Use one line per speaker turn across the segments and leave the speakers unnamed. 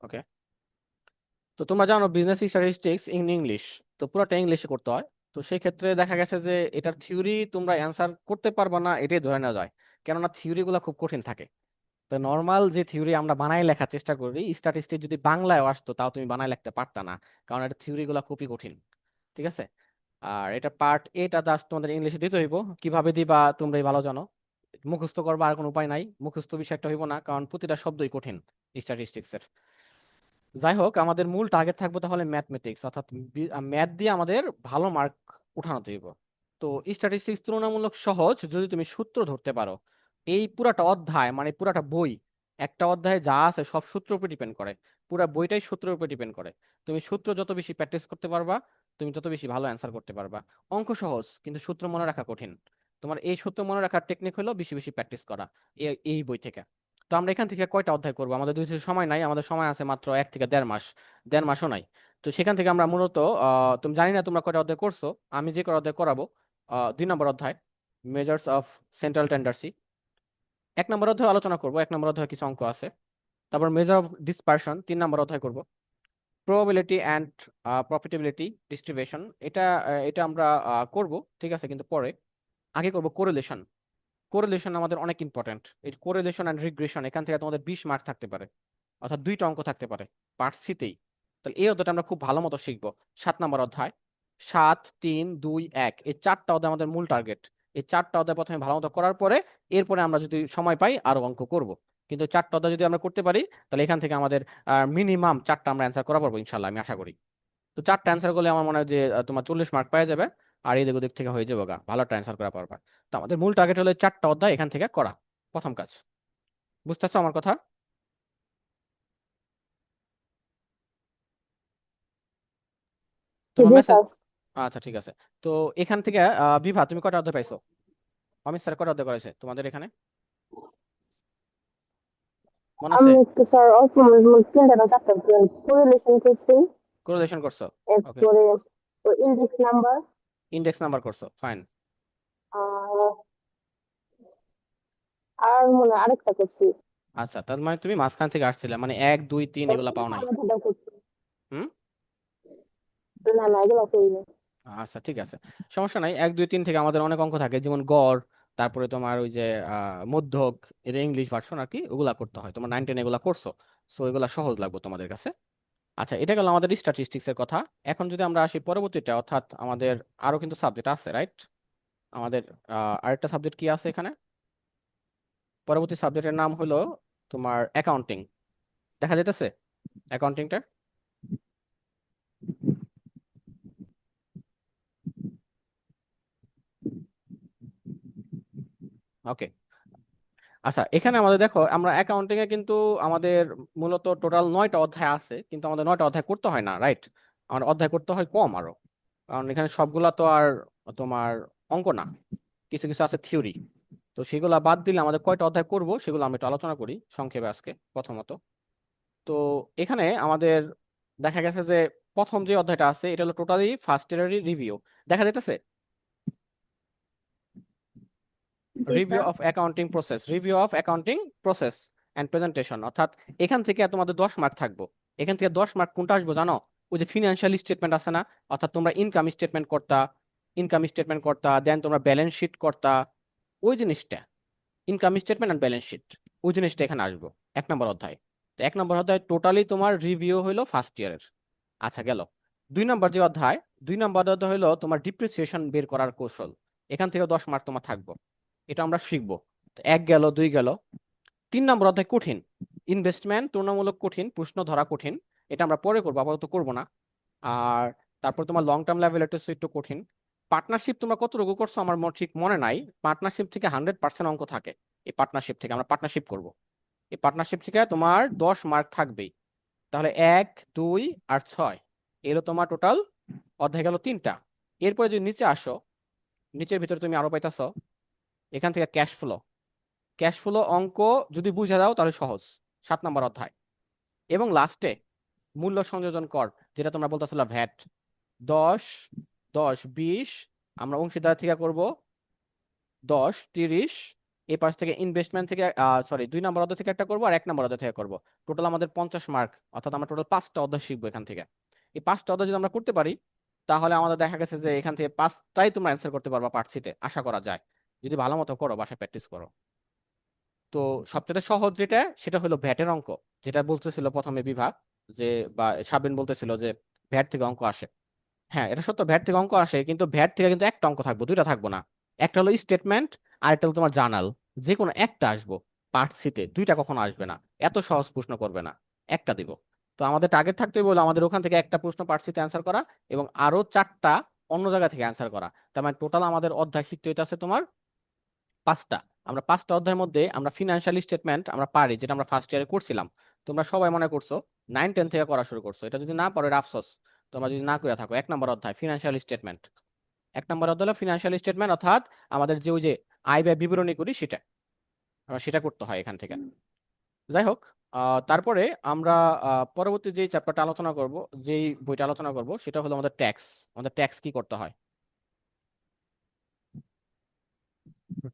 ওকে, তো তোমরা জানো বিজনেস স্ট্যাটিস্টিক্স ইন ইংলিশ, তো পুরোটা ইংলিশে করতে হয়। তো সেই ক্ষেত্রে দেখা গেছে যে এটার থিওরি তোমরা অ্যান্সার করতে পারবে না, এটাই ধরে নেওয়া যায়, কেননা থিওরি গুলো খুব কঠিন থাকে। তো নর্মাল যে থিওরি আমরা বানায় লেখার চেষ্টা করি, স্ট্যাটিস্টিক্স যদি বাংলায় আসতো তাও তুমি বানায় লিখতে পারতা না, কারণ এটা থিওরি গুলো খুবই কঠিন। ঠিক আছে, আর এটা পার্ট এটা জাস্ট তোমাদের ইংলিশে দিতে হইব। কিভাবে দিবা তোমরাই ভালো জানো, মুখস্থ করবা, আর কোনো উপায় নাই, মুখস্থ বিষয়টা হইব না, কারণ প্রতিটা শব্দই কঠিন স্ট্যাটিস্টিক্স এর। যাই হোক, আমাদের মূল টার্গেট থাকবে তাহলে ম্যাথমেটিক্স, অর্থাৎ ম্যাথ দিয়ে আমাদের ভালো মার্ক উঠানো হইব। তো স্ট্যাটিস্টিক্স তুলনামূলক সহজ যদি তুমি সূত্র ধরতে পারো। এই পুরাটা অধ্যায় মানে পুরাটা বই, একটা অধ্যায়ে যা আছে সব সূত্রের উপর ডিপেন্ড করে, পুরা বইটাই সূত্রের উপর ডিপেন্ড করে। তুমি সূত্র যত বেশি প্র্যাকটিস করতে পারবা, তুমি তত বেশি ভালো অ্যান্সার করতে পারবা। অঙ্ক সহজ, কিন্তু সূত্র মনে রাখা কঠিন। তোমার এই সূত্র মনে রাখার টেকনিক হলো বেশি বেশি প্র্যাকটিস করা এই বই থেকে। তো আমরা এখান থেকে কয়টা অধ্যায় করবো, আমাদের দুই সময় নাই, আমাদের সময় আছে মাত্র 1 থেকে 1.5 মাস, 1.5 মাসও নাই। তো সেখান থেকে আমরা মূলত তুমি জানি না তোমরা কয়টা অধ্যায় করছো, আমি যে কয়টা অধ্যায় করাবো, 2 নম্বর অধ্যায় মেজার্স অফ সেন্ট্রাল টেন্ডেন্সি, 1 নম্বর অধ্যায় আলোচনা করবো, 1 নম্বর অধ্যায় কিছু অঙ্ক আছে। তারপর মেজার অফ ডিসপারশন 3 নম্বর অধ্যায় করব। প্রবাবিলিটি অ্যান্ড প্রফিটেবিলিটি ডিস্ট্রিবিউশন, এটা আমরা করব, ঠিক আছে, কিন্তু পরে। আগে করব কোরিলেশন। কোরিলেশন আমাদের অনেক ইম্পর্টেন্ট, এই কোরিলেশন অ্যান্ড রিগ্রেশন, এখান থেকে তোমাদের 20 মার্ক থাকতে পারে, অর্থাৎ 2টা অঙ্ক থাকতে পারে পার্ট সিতেই। তাহলে এই অধ্যায়টা আমরা খুব ভালো মতো শিখবো। 7 নম্বর অধ্যায়, 7, 3, 2, 1, এই 4টা অধ্যায় আমাদের মূল টার্গেট। এই 4টা অধ্যায় প্রথমে ভালো মতো করার পরে এরপরে আমরা যদি সময় পাই আরো অঙ্ক করব। কিন্তু 4টা অধ্যায় যদি আমরা করতে পারি, তাহলে এখান থেকে আমাদের মিনিমাম 4টা আমরা অ্যান্সার করা পারবো ইনশাল্লাহ, আমি আশা করি। তো 4টা অ্যান্সার করলে আমার মনে হয় যে তোমার 40 মার্ক পাওয়া যাবে, আর এদিক ওদিক থেকে হয়ে যাবে গা, ভালো একটা অ্যান্সার করা পারবা। তো আমাদের মূল টার্গেট হলো 4টা অধ্যায় এখান থেকে করা, প্রথম কাজ। বুঝতেছো আমার কথা? তোমার
জি
মেসেজ,
স্যার।
আচ্ছা ঠিক আছে। তো এখান থেকে বিভা তুমি কটা অধ্যায় পাইছো? অমিত স্যার কটা অধ্যায় করেছে তোমাদের এখানে, মনে আছে?
আমি একটু স্যার অল্প তিনটা না চারটা কোরিলেশন করছি,
কোরিলেশন করছো? ওকে,
এরপরে ইন্ডেক্স নাম্বার,
ইন্ডেক্স নাম্বার করছো, ফাইন।
আর আর মনে হয় আরেকটা করছি।
আচ্ছা, তার মানে তুমি মাঝখান থেকে আসছিলে, মানে 1, 2, 3 এগুলা পাও নাই।
সমাধানটা করছি।
হুম,
না না, এগুলো করিনি।
আচ্ছা ঠিক আছে, সমস্যা নাই। 1, 2, 3 থেকে আমাদের অনেক অঙ্ক থাকে, যেমন গড়, তারপরে তোমার ওই যে মধ্যক, এটা ইংলিশ ভার্সন আর কি, ওগুলা করতে হয়। তোমার 9, 10 এগুলা করছো, সো এগুলা সহজ লাগবে তোমাদের কাছে। আচ্ছা, এটা গেল আমাদের স্ট্যাটিস্টিক্স এর কথা। এখন যদি আমরা আসি পরবর্তীটা, অর্থাৎ আমাদের আরো কিন্তু সাবজেক্ট আছে, রাইট? আমাদের আরেকটা সাবজেক্ট কি আছে এখানে, পরবর্তী সাবজেক্টের নাম হলো তোমার অ্যাকাউন্টিং। দেখা যাইতেছে অ্যাকাউন্টিংটা? ওকে, আচ্ছা, এখানে আমাদের দেখো, আমরা অ্যাকাউন্টিং এ কিন্তু আমাদের মূলত টোটাল 9টা অধ্যায় আছে, কিন্তু আমাদের 9টা অধ্যায় করতে হয় না, রাইট? আমাদের অধ্যায় করতে হয় কম আরো, কারণ এখানে সবগুলা তো আর তোমার অঙ্ক না, কিছু কিছু আছে থিওরি। তো সেগুলা বাদ দিলে আমাদের কয়টা অধ্যায় করব সেগুলো আমরা একটু আলোচনা করি সংক্ষেপে আজকে। প্রথমত, তো এখানে আমাদের দেখা গেছে যে প্রথম যে অধ্যায়টা আছে এটা হলো টোটালি ফার্স্ট ইয়ারেরই রিভিউ। দেখা যাইতেছে
জি
review
sir.
Of accounting process, review of accounting process and presentation, অর্থাৎ এখান থেকে তোমাদের 10 মার্ক থাকবো। এখান থেকে 10 মার্ক কোনটা আসবো জানো? ওই যে ফিনান্সিয়াল স্টেটমেন্ট আছে না, অর্থাৎ তোমরা ইনকাম স্টেটমেন্ট করতা, দেন তোমরা ব্যালেন্স শিট করতা, ওই জিনিসটা, income statement and balance sheet, ওই জিনিসটা এখানে আসবো 1 নম্বর অধ্যায়। তো 1 নম্বর অধ্যায় টোটালি তোমার রিভিউ হইলো ফার্স্ট ইয়ারের। আচ্ছা গেল। 2 নম্বর যে অধ্যায়, 2 নম্বর অধ্যায় হলো তোমার ডিপ্রিসিয়েশন বের করার কৌশল। এখান থেকে 10 মার্ক তোমার থাকবো, এটা আমরা শিখবো। তো 1 গেল, 2 গেল। 3 নম্বর অধ্যায় কঠিন, ইনভেস্টমেন্ট তুলনামূলক কঠিন, প্রশ্ন ধরা কঠিন, এটা আমরা পরে করবো, আপাতত করবো না। আর তারপর তোমার লং টার্ম লায়াবিলিটিস একটু কঠিন। পার্টনারশিপ তোমরা কতটুকু করছো আমার ঠিক মনে নাই, পার্টনারশিপ থেকে 100% অঙ্ক থাকে। এই পার্টনারশিপ থেকে আমরা পার্টনারশিপ করব, এই পার্টনারশিপ থেকে তোমার 10 মার্ক থাকবেই। তাহলে 1, 2 আর 6, এলো তোমার টোটাল অধ্যায় গেল 3টা। এরপরে যদি নিচে আসো, নিচের ভিতরে তুমি আরো পাইতেছ এখান থেকে ক্যাশ ফ্লো। ক্যাশ ফ্লো অঙ্ক যদি বুঝে দাও তাহলে সহজ, 7 নম্বর অধ্যায়। এবং লাস্টে মূল্য সংযোজন কর, যেটা তোমরা বলতেছিল ভ্যাট, 10, 10, 20, আমরা অংশীদার থেকে করব 10, 30, এই পাশ থেকে ইনভেস্টমেন্ট থেকে সরি 2 নম্বর অধ্যায় থেকে একটা করবো আর 1 নম্বর অধ্যায় থেকে করবো। টোটাল আমাদের 50 মার্ক, অর্থাৎ আমরা টোটাল 5টা অধ্যায় শিখবো এখান থেকে। এই 5টা অধ্যায় যদি আমরা করতে পারি, তাহলে আমাদের দেখা গেছে যে এখান থেকে 5টাই তোমরা অ্যান্সার করতে পারবা পার্ট সিতে, আশা করা যায়, যদি ভালো মতো করো, বাসায় প্র্যাকটিস করো। তো সবচেয়ে সহজ যেটা সেটা হলো ভ্যাটের অঙ্ক, যেটা বলতেছিল প্রথমে বিভাগ, যে বা সাবিন বলতেছিল যে ভ্যাট থেকে অঙ্ক আসে। হ্যাঁ, এটা সত্য, ভ্যাট থেকে অঙ্ক আসে, কিন্তু ভ্যাট থেকে কিন্তু একটা অঙ্ক থাকবো, দুইটা থাকবো না। একটা হলো স্টেটমেন্ট, আর একটা হলো তোমার জার্নাল। যে কোনো একটা আসবো পার্ট সিতে, দুইটা কখনো আসবে না। এত সহজ প্রশ্ন করবে না, একটা দিব। তো আমাদের টার্গেট থাকতে বলে আমাদের ওখান থেকে একটা প্রশ্ন পার্ট সিতে অ্যান্সার করা, এবং আরো 4টা অন্য জায়গা থেকে অ্যান্সার করা। তার মানে টোটাল আমাদের অধ্যায় শিখতে হইতেছে তোমার 5টা। আমরা 5টা অধ্যায়ের মধ্যে আমরা ফিনান্সিয়াল স্টেটমেন্ট আমরা পারি, যেটা আমরা ফার্স্ট ইয়ারে করছিলাম। তোমরা সবাই মনে করছো 9-10 থেকে করা শুরু করছো, এটা যদি না পড়ে এটা আফসোস। তোমরা যদি না করে থাকো, 1 নম্বর অধ্যায় ফিনান্সিয়াল স্টেটমেন্ট। 1 নম্বর অধ্যায় হলো ফিনান্সিয়াল স্টেটমেন্ট, অর্থাৎ আমাদের যে ওই যে আয় ব্যয় বিবরণী করি সেটা, আমরা সেটা করতে হয় এখান থেকে। যাই হোক, তারপরে আমরা পরবর্তী যে চ্যাপ্টারটা আলোচনা করব, যেই বইটা আলোচনা করব, সেটা হলো আমাদের ট্যাক্স। আমাদের ট্যাক্স কি করতে হয়,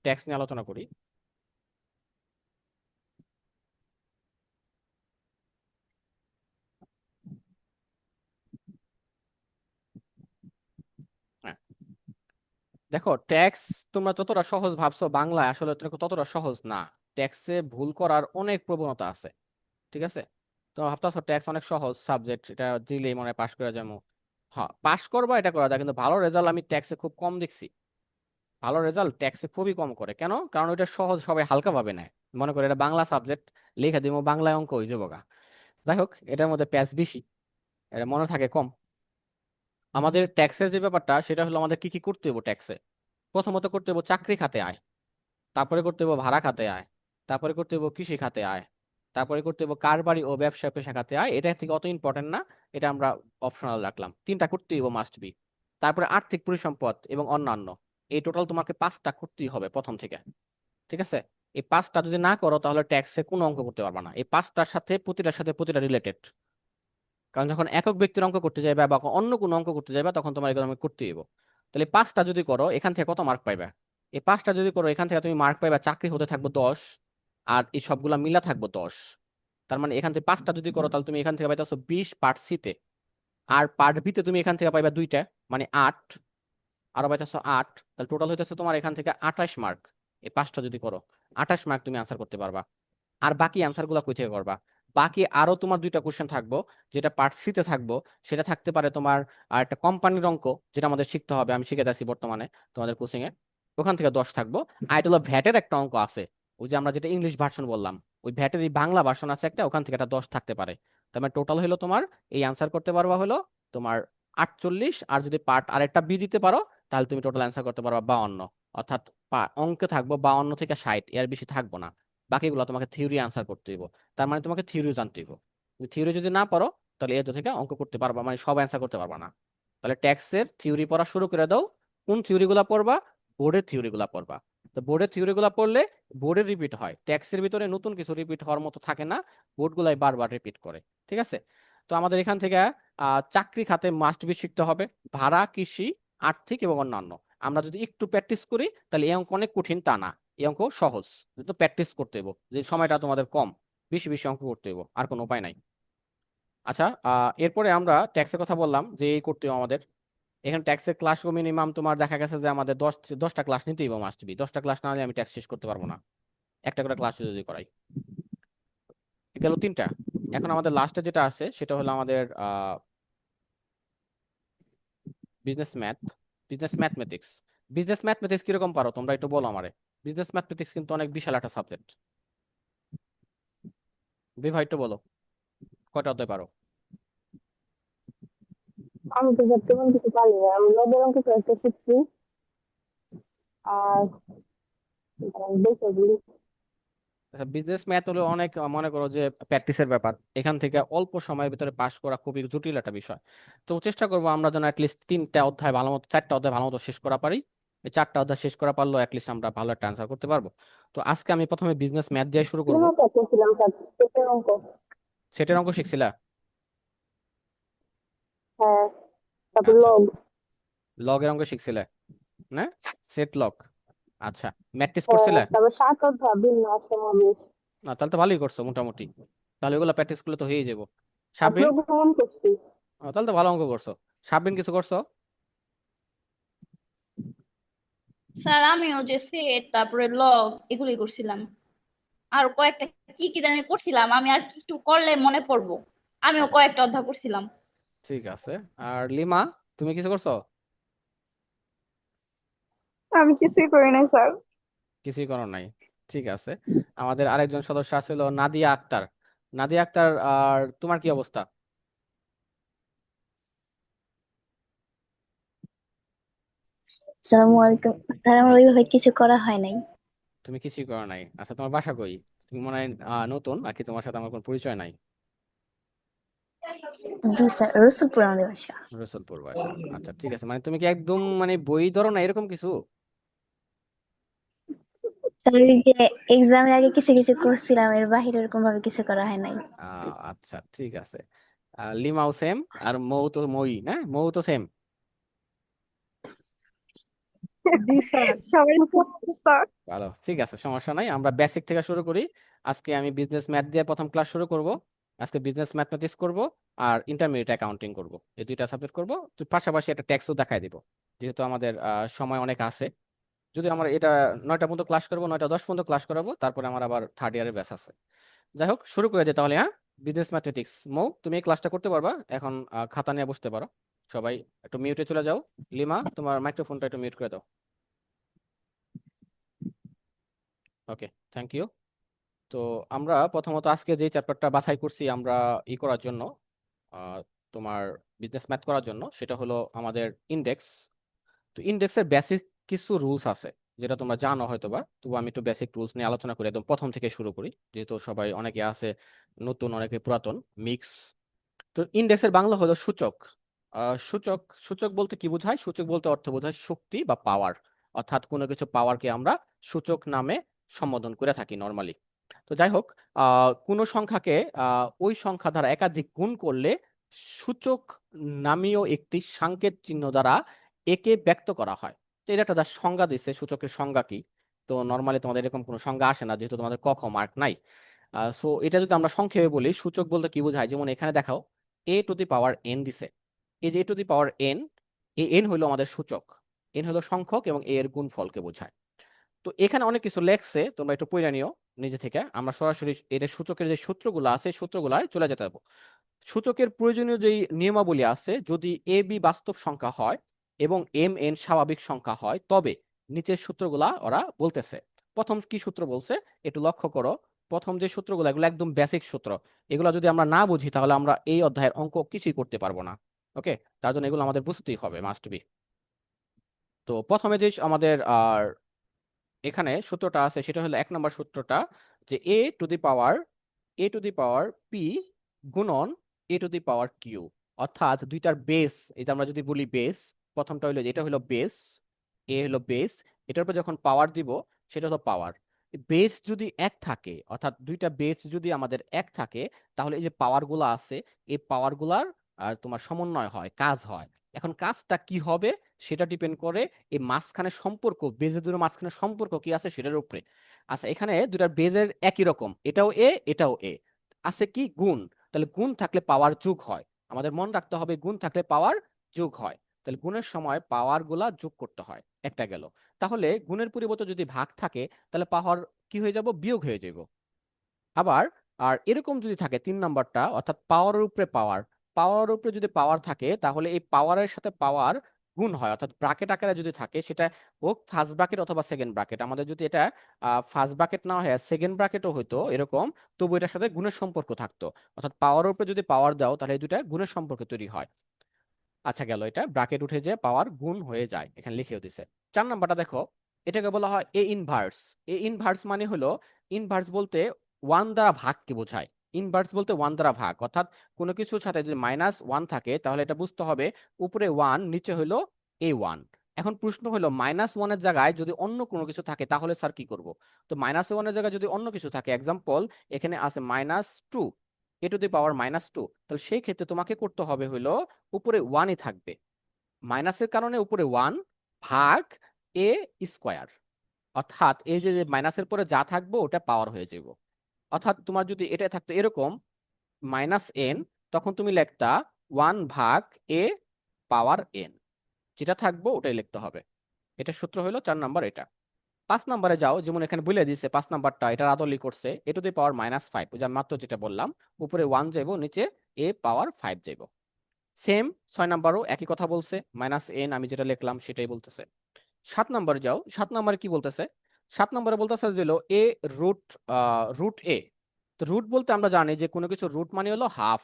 ট্যাক্স নিয়ে আলোচনা করি। হ্যাঁ, দেখো ট্যাক্স তোমরা যতটা সহজ ভাবছো বাংলায়, আসলে ততটা সহজ না। ট্যাক্সে ভুল করার অনেক প্রবণতা আছে, ঠিক আছে? তোমরা ভাবতেছো ট্যাক্স অনেক সহজ সাবজেক্ট, এটা দিলেই মনে হয় পাশ করে যাবো। হ্যাঁ, পাশ করবা, এটা করা যায়, কিন্তু ভালো রেজাল্ট আমি ট্যাক্সে খুব কম দেখছি। ভালো রেজাল্ট ট্যাক্সে খুবই কম করে, কেন? কারণ ওইটা সহজ, সবাই হালকা ভাবে নেয়। মনে করে এটা বাংলা সাবজেক্ট, লিখে দিব বাংলায় অঙ্ক হয়ে যাবো গা। যাই হোক, এটার মধ্যে প্যাচ বেশি, এটা মনে থাকে কম। আমাদের ট্যাক্সের যে ব্যাপারটা, সেটা হলো আমাদের কি কি করতে হবে ট্যাক্সে। প্রথমত করতে হবে চাকরি খাতে আয়, তারপরে করতে হবে ভাড়া খাতে আয়, তারপরে করতে হবে কৃষি খাতে আয়, তারপরে করতে হবে কারবারি ও ব্যবসা পেশা খাতে আয়। এটা থেকে অত ইম্পর্টেন্ট না, এটা আমরা অপশনাল রাখলাম। 3টা করতেই হবে, মাস্ট বি। তারপরে আর্থিক পরিসম্পদ এবং অন্যান্য। এই টোটাল তোমাকে 5টা করতেই হবে প্রথম থেকে, ঠিক আছে? এই 5টা যদি না করো, তাহলে ট্যাক্সে কোনো অঙ্ক করতে পারবে না। এই 5টার সাথে প্রতিটা রিলেটেড। কারণ যখন একক ব্যক্তির অঙ্ক করতে যাবে বা অন্য কোনো অঙ্ক করতে যাবে, তখন তোমার এগুলো করতে দিব। তাহলে 5টা যদি করো, এখান থেকে কত মার্ক পাইবে? এই 5টা যদি করো, এখান থেকে তুমি মার্ক পাইবা, চাকরি হতে থাকবো 10, আর এই সবগুলা মিলা থাকবো 10। তার মানে এখান থেকে 5টা যদি করো, তাহলে তুমি এখান থেকে পাইতেছো 20 পার্ট সিতে। আর পার্ট বিতে তুমি এখান থেকে পাইবা 2টা, মানে 8। আরো পাইতেছো 8, তাহলে টোটাল হইতেছে তোমার এখান থেকে 28 মার্ক। এই 5টা যদি করো, 28 মার্ক তুমি আনসার করতে পারবা। আর বাকি অ্যান্সার গুলা কই থেকে করবা? বাকি আরো তোমার 2টা কোশ্চেন থাকবো, যেটা পার্ট সিতে থাকবো। সেটা থাকতে পারে তোমার আর একটা কোম্পানির অঙ্ক, যেটা আমাদের শিখতে হবে, আমি শিখে যাচ্ছি বর্তমানে তোমাদের কোচিং এ। ওখান থেকে 10 থাকবো। আর এটা হলো ভ্যাটের একটা অঙ্ক আছে, ওই যে আমরা যেটা ইংলিশ ভার্সন বললাম, ওই ভ্যাটের এই বাংলা ভার্সন আছে একটা, ওখান থেকে একটা 10 থাকতে পারে। তার মানে টোটাল হলো তোমার, এই অ্যান্সার করতে পারবা হলো তোমার 48। আর যদি পার্ট আরেকটা বি দিতে পারো, তাহলে তুমি টোটাল অ্যান্সার করতে পারবা 52। অর্থাৎ অঙ্কে থাকবো 52 থেকে 60, এর বেশি থাকবো না। বাকিগুলো তোমাকে থিওরি আনসার করতে হইব। তার মানে তোমাকে থিওরি জানতে হইব। তুমি থিওরি যদি না পড়ো, তাহলে এর থেকে অঙ্ক করতে পারবা, মানে সব অ্যান্সার করতে পারবা না। তাহলে ট্যাক্সের থিওরি পড়া শুরু করে দাও। কোন থিওরি গুলা পড়বা? বোর্ডের থিওরি গুলা পড়বা। তো বোর্ডের থিওরি গুলা পড়লে বোর্ডে রিপিট হয়, ট্যাক্সের ভিতরে নতুন কিছু রিপিট হওয়ার মতো থাকে না। বোর্ড গুলাই বারবার রিপিট করে, ঠিক আছে? তো আমাদের এখান থেকে চাকরি খাতে মাস্ট বি শিখতে হবে, ভাড়া, কৃষি, আর্থিক এবং অন্যান্য। আমরা যদি একটু প্র্যাকটিস করি, তাহলে এই অঙ্ক অনেক কঠিন তা না, এই অঙ্ক সহজ। তো প্র্যাকটিস করতে হইব, যে সময়টা তোমাদের কম, বেশি বেশি অঙ্ক করতে হইব, আর কোনো উপায় নাই। আচ্ছা, এরপরে আমরা ট্যাক্সের কথা বললাম যে এই করতে হবে আমাদের। এখানে ট্যাক্সের ক্লাস মিনিমাম তোমার দেখা গেছে যে আমাদের 10টা ক্লাস নিতেই হবে, মাস্ট বি। 10টা ক্লাস না হলে আমি ট্যাক্স শেষ করতে পারবো না, একটা করে ক্লাস যদি করাই। গেল 3টা। এখন আমাদের লাস্টে যেটা আছে, সেটা হলো আমাদের business math, business mathematics. Business mathematics কিরকম পারো তোমরা, একটু বলো আমারে। বিজনেস ম্যাথমেটিক্স কিন্তু অনেক বিশাল একটা সাবজেক্ট। ভাই একটু বলো, কয়টা অধ্যায় পারো?
আমি তো বর্তমান কিছু পারি না, আমি নবের অঙ্ক কয়েকটা শিখছি। আর দেখে দিই।
আচ্ছা, বিজনেস ম্যাথ হলো অনেক, মনে করো যে প্র্যাকটিসের ব্যাপার। এখান থেকে অল্প সময়ের ভিতরে পাশ করা খুবই জটিল একটা বিষয়। তো চেষ্টা করবো আমরা যেন অ্যাটলিস্ট 3টা অধ্যায় ভালো মতো, 4টা অধ্যায় ভালো মতো শেষ করা পারি। এই 4টা অধ্যায় শেষ করা পারলেও অ্যাটলিস্ট আমরা ভালো একটা অ্যান্সার করতে পারবো। তো আজকে আমি প্রথমে বিজনেস ম্যাথ দিয়ে শুরু করব।
তিনও করতেছিলাম স্যার, পেটের অঙ্ক।
সেটের অঙ্ক শিখছিলা?
হ্যাঁ, তারপর
আচ্ছা,
লগ।
লগের অঙ্ক শিখছিলে না? Set log. আচ্ছা, ম্যাট্রিক্স করছিলে?
তারপর শাকদ্ধা বিন্যাস সমাবেশ
না, তাহলে তো ভালোই করছো মোটামুটি। তাহলে ওগুলো প্র্যাকটিস করলে তো হয়ে যাবো।
আর
সাবরিন?
প্রোগ্রাম করছি।
তাহলে তো ভালো অঙ্ক করছো। সাবরিন কিছু করছো?
স্যার আমিও যে সেট তারপরে লগ এগুলোই করছিলাম। আর কয়েকটা কি কি জানি করছিলাম, আমি আর কি একটু করলে মনে পড়বো। আমিও কয়েকটা অধ্যায় করছিলাম।
ঠিক আছে। আর লিমা, তুমি কিছু করছো?
আমি কিছুই করি নাই স্যার।
কিছুই করো নাই। ঠিক আছে। আমাদের আরেকজন সদস্য ছিল নাদিয়া আক্তার। নাদিয়া আক্তার, আর তোমার কি অবস্থা?
আসসালামু আলাইকুম। স্যার আমার ওইভাবে কিছু করা হয় নাই।
তুমি কিছুই করো নাই? আচ্ছা, তোমার বাসা কই? তুমি মনে হয় নতুন, নাকি তোমার সাথে আমার কোনো পরিচয় নাই?
জি স্যার, রসুলপুর আমাদের বাসা।
রসুলপুর বাসা। আচ্ছা, ঠিক আছে। মানে তুমি কি একদম মানে বই ধরো না এরকম কিছু?
স্যার ওই যে এক্সামের আগে কিছু কিছু করছিলাম, এর বাহিরে এরকম ভাবে কিছু করা হয় নাই।
আচ্ছা, ঠিক আছে। লিমাও সেম। আর মৌ তো মই, হ্যাঁ, মৌ তো সেম।
জি স্যার, সবাই স্যার।
ভালো, ঠিক আছে, সমস্যা নাই। আমরা বেসিক থেকে শুরু করি। আজকে আমি বিজনেস ম্যাথ দিয়ে প্রথম ক্লাস শুরু করব। আজকে বিজনেস ম্যাথমেটিক্স করব, আর ইন্টারমিডিয়েট অ্যাকাউন্টিং করব। এই দুইটা সাবজেক্ট করব। তো পাশাপাশি একটা ট্যাক্সও দেখাই দিব, যেহেতু আমাদের সময় অনেক আছে। যদি আমরা এটা 9টা পর্যন্ত ক্লাস করবো, 9টা 10 পর্যন্ত ক্লাস করাবো, তারপরে আমার আবার থার্ড ইয়ারের ব্যাচ আছে। যাই হোক, শুরু করে দিই তাহলে। হ্যাঁ, বিজনেস ম্যাথমেটিক্স। মৌ, তুমি এই ক্লাসটা করতে পারবা এখন। খাতা নিয়ে বসতে পারো। সবাই একটু মিউটে চলে যাও। লিমা, তোমার মাইক্রোফোনটা একটু মিউট করে দাও। ওকে, থ্যাংক ইউ। তো আমরা প্রথমত আজকে যে চ্যাপ্টারটা বাছাই করছি আমরা করার জন্য, আহ, তোমার বিজনেস ম্যাথ করার জন্য, সেটা হলো আমাদের ইন্ডেক্স। তো ইন্ডেক্সের বেসিক কিছু রুলস আছে, যেটা তোমরা জানো হয়তো বা, তবু আমি একটু বেসিক রুলস নিয়ে আলোচনা করি, একদম প্রথম থেকে শুরু করি, যেহেতু সবাই অনেকে আছে নতুন, অনেকে পুরাতন, মিক্স। তো ইন্ডেক্সের বাংলা হলো সূচক। সূচক, সূচক বলতে কি বোঝায়? সূচক বলতে অর্থ বোঝায় শক্তি বা পাওয়ার। অর্থাৎ কোনো কিছু পাওয়ারকে আমরা সূচক নামে সম্বোধন করে থাকি নর্মালি। তো যাই হোক, কোনো সংখ্যাকে ওই সংখ্যা দ্বারা একাধিক গুণ করলে সূচক নামীয় একটি সাংকেত চিহ্ন দ্বারা একে ব্যক্ত করা হয়। তো এটা একটা জাস্ট সংজ্ঞা দিচ্ছে, সূচকের সংজ্ঞা কি। তো নর্মালি তোমাদের এরকম কোনো সংজ্ঞা আসে না, যেহেতু তোমাদের ক খ মার্ক নাই। সো এটা যদি আমরা সংক্ষেপে বলি, সূচক বলতে কি বোঝায়, যেমন এখানে দেখাও, a to the power n দিছে। এই যে a to the power n, এই n হলো আমাদের সূচক। n হলো সংখ্যক এবং a এর গুণফলকে বোঝায়। তো এখানে অনেক কিছু লেখছে, তোমরা একটু পড়ে নিও নিজে থেকে। আমরা সরাসরি এর সূচকের যে সূত্রগুলো আছে সূত্রগুলায় চলে যেতে হবে। সূচকের প্রয়োজনীয় যেই নিয়মাবলী আছে, যদি এ বি বাস্তব সংখ্যা হয় এবং এম এন স্বাভাবিক সংখ্যা হয়, তবে নিচের সূত্রগুলা ওরা বলতেছে। প্রথম কি সূত্র বলছে একটু লক্ষ্য করো। প্রথম যে সূত্রগুলো, এগুলো একদম বেসিক সূত্র। এগুলো যদি আমরা না বুঝি তাহলে আমরা এই অধ্যায়ের অঙ্ক কিছুই করতে পারবো না। ওকে, তার জন্য এগুলো আমাদের বুঝতেই হবে, মাস্ট বি। তো প্রথমে যে আমাদের এখানে সূত্রটা আছে সেটা হলো 1 নম্বর সূত্রটা, যে a to the power p গুণন a to the power q. অর্থাৎ দুইটার বেস, এই যে আমরা যদি বলি বেস, প্রথমটা হলো এটা হলো বেস, এ হলো বেস, এটার উপর যখন পাওয়ার দিব সেটা হলো পাওয়ার। বেস যদি এক থাকে, অর্থাৎ দুইটা বেস যদি আমাদের এক থাকে, তাহলে এই যে পাওয়ার গুলা আছে, এই পাওয়ার গুলার আর তোমার সমন্বয় হয়, কাজ হয়। এখন কাজটা কি হবে সেটা ডিপেন্ড করে এই মাঝখানে সম্পর্ক, বেজের দুটোর মাঝখানে সম্পর্ক কি আছে সেটার উপরে। আচ্ছা, এখানে দুটার বেজের একই রকম, এটাও এ এটাও এ, আছে কি গুণ। তাহলে গুণ থাকলে পাওয়ার যোগ হয়। আমাদের মনে রাখতে হবে গুণ থাকলে পাওয়ার যোগ হয়। তাহলে গুণের সময় পাওয়ার গুলা যোগ করতে হয়। একটা গেল। তাহলে গুণের পরিবর্তে যদি ভাগ থাকে, তাহলে পাওয়ার কি হয়ে যাব, বিয়োগ হয়ে যাব। আবার আর এরকম যদি থাকে 3 নাম্বারটা, অর্থাৎ পাওয়ারের উপরে পাওয়ার, পাওয়ারের উপরে যদি পাওয়ার থাকে, তাহলে এই পাওয়ারের সাথে পাওয়ার গুণ হয়। অর্থাৎ ব্রাকেট আকারে যদি থাকে, সেটা হোক ফার্স্ট ব্রাকেট অথবা সেকেন্ড ব্রাকেট। আমাদের যদি এটা ফার্স্ট ব্রাকেট না হয় সেকেন্ড ব্রাকেটও হইতো এরকম, তবু এটার সাথে গুণের সম্পর্ক থাকতো। অর্থাৎ পাওয়ারের উপরে যদি পাওয়ার দাও, তাহলে এই দুইটা গুণের সম্পর্ক তৈরি হয়। আচ্ছা গেল, এটা ব্রাকেট উঠে যে পাওয়ার গুণ হয়ে যায়, এখানে লিখেও দিছে। 4 নাম্বারটা দেখো, এটাকে বলা হয় এ ইনভার্স। এ ইনভার্স মানে হলো, ইনভার্স বলতে ওয়ান দ্বারা ভাগকে বোঝায়। ইনভার্স বলতে ওয়ান দ্বারা ভাগ, অর্থাৎ কোনো কিছুর সাথে যদি -1 থাকে, তাহলে এটা বুঝতে হবে উপরে 1 নিচে হলো a1। এখন প্রশ্ন হলো -1-এর জায়গায় যদি অন্য কোনো কিছু থাকে, তাহলে স্যার কি করব? তো -1-এর জায়গায় যদি অন্য কিছু থাকে, এক্সাম্পল এখানে আছে -2, a টু দি পাওয়ার -2, তাহলে সেই ক্ষেত্রে তোমাকে করতে হবে হলো উপরে 1-ই থাকবে, মাইনাসের কারণে উপরে 1 ভাগ এ স্কোয়ার। অর্থাৎ এই যে মাইনাসের পরে যা থাকবে ওটা পাওয়ার হয়ে যাব। অর্থাৎ তোমার যদি এটা থাকতো এরকম -n, তখন তুমি লিখতা 1/a পাওয়ার n, যেটা থাকবে ওটাই লিখতে হবে। এটা সূত্র হলো 4 নাম্বার এটা। 5 নাম্বারে যাও, যেমন এখানে বলে দিয়েছে 5 নাম্বারটা এটা আদলি করছে a টু দি পাওয়ার -5, ওই যে আমি মাত্র যেটা বললাম, উপরে 1 যাইবো, নিচে a পাওয়ার 5 যাইবো। সেম 6 নাম্বারও একই কথা বলছে, -n আমি যেটা লিখলাম সেটাই বলতেছে। 7 নাম্বারে যাও, 7 নাম্বারে কি বলতেছে? 7 নাম্বারে বলতেছে যে হলো a রুট রুট a। তো রুট বলতে আমরা জানি যে কোনো কিছু রুট মানে হলো হাফ,